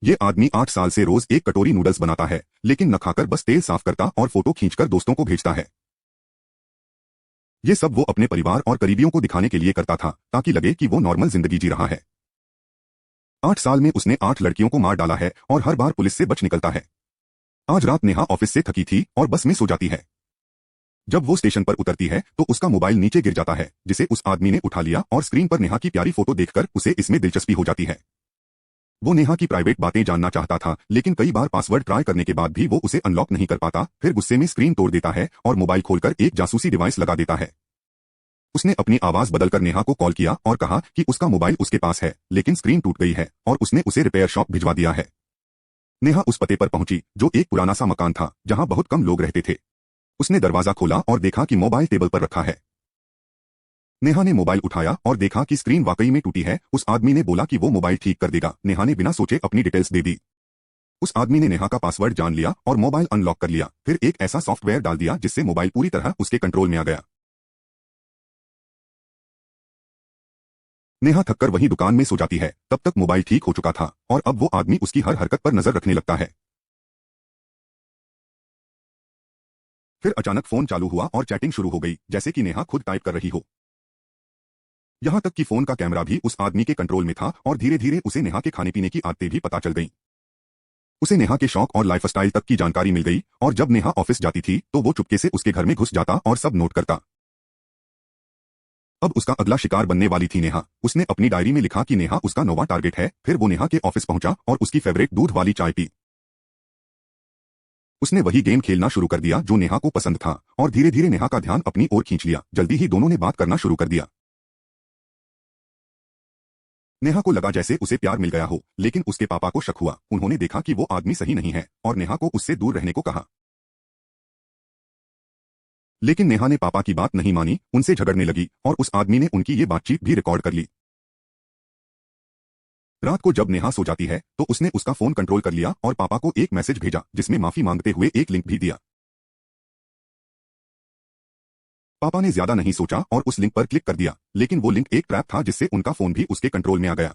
ये आदमी 8 साल से रोज एक कटोरी नूडल्स बनाता है, लेकिन न खाकर बस तेल साफ करता और फोटो खींचकर दोस्तों को भेजता है। ये सब वो अपने परिवार और करीबियों को दिखाने के लिए करता था, ताकि लगे कि वो नॉर्मल जिंदगी जी रहा है। 8 साल में उसने 8 लड़कियों को मार डाला है और हर बार पुलिस से बच निकलता है। आज रात नेहा ऑफिस से थकी थी और बस में सो जाती है। जब वो स्टेशन पर उतरती है तो उसका मोबाइल नीचे गिर जाता है, जिसे उस आदमी ने उठा लिया और स्क्रीन पर नेहा की प्यारी फोटो देखकर उसे इसमें दिलचस्पी हो जाती है। वो नेहा की प्राइवेट बातें जानना चाहता था, लेकिन कई बार पासवर्ड ट्राई करने के बाद भी वो उसे अनलॉक नहीं कर पाता। फिर गुस्से में स्क्रीन तोड़ देता है और मोबाइल खोलकर एक जासूसी डिवाइस लगा देता है। उसने अपनी आवाज बदलकर नेहा को कॉल किया और कहा कि उसका मोबाइल उसके पास है, लेकिन स्क्रीन टूट गई है और उसने उसे रिपेयर शॉप भिजवा दिया है। नेहा उस पते पर पहुंची, जो एक पुराना सा मकान था जहां बहुत कम लोग रहते थे। उसने दरवाजा खोला और देखा कि मोबाइल टेबल पर रखा है। नेहा ने मोबाइल उठाया और देखा कि स्क्रीन वाकई में टूटी है। उस आदमी ने बोला कि वो मोबाइल ठीक कर देगा। नेहा ने बिना सोचे अपनी डिटेल्स दे दी। उस आदमी ने नेहा का पासवर्ड जान लिया और मोबाइल अनलॉक कर लिया। फिर एक ऐसा सॉफ्टवेयर डाल दिया जिससे मोबाइल पूरी तरह उसके कंट्रोल में आ गया। नेहा थककर वहीं दुकान में सो जाती है। तब तक मोबाइल ठीक हो चुका था और अब वो आदमी उसकी हर हरकत पर नजर रखने लगता है। फिर अचानक फोन चालू हुआ और चैटिंग शुरू हो गई, जैसे कि नेहा खुद टाइप कर रही हो। यहां तक कि फोन का कैमरा भी उस आदमी के कंट्रोल में था और धीरे धीरे उसे नेहा के खाने पीने की आदतें भी पता चल गईं। उसे नेहा के शौक और लाइफस्टाइल तक की जानकारी मिल गई और जब नेहा ऑफिस जाती थी तो वो चुपके से उसके घर में घुस जाता और सब नोट करता। अब उसका अगला शिकार बनने वाली थी नेहा। उसने अपनी डायरी में लिखा कि नेहा उसका नौवां टारगेट है। फिर वो नेहा के ऑफिस पहुंचा और उसकी फेवरेट दूध वाली चाय पी। उसने वही गेम खेलना शुरू कर दिया जो नेहा को पसंद था और धीरे धीरे नेहा का ध्यान अपनी ओर खींच लिया। जल्दी ही दोनों ने बात करना शुरू कर दिया। नेहा को लगा जैसे उसे प्यार मिल गया हो, लेकिन उसके पापा को शक हुआ। उन्होंने देखा कि वो आदमी सही नहीं है और नेहा को उससे दूर रहने को कहा। लेकिन नेहा ने पापा की बात नहीं मानी, उनसे झगड़ने लगी और उस आदमी ने उनकी ये बातचीत भी रिकॉर्ड कर ली। रात को जब नेहा सो जाती है तो उसने उसका फोन कंट्रोल कर लिया और पापा को एक मैसेज भेजा जिसमें माफी मांगते हुए एक लिंक भी दिया। पापा ने ज्यादा नहीं सोचा और उस लिंक पर क्लिक कर दिया, लेकिन वो लिंक एक ट्रैप था जिससे उनका फोन भी उसके कंट्रोल में आ गया।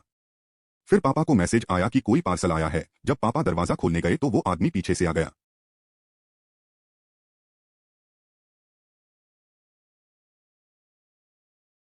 फिर पापा को मैसेज आया कि कोई पार्सल आया है। जब पापा दरवाजा खोलने गए तो वो आदमी पीछे से आ गया।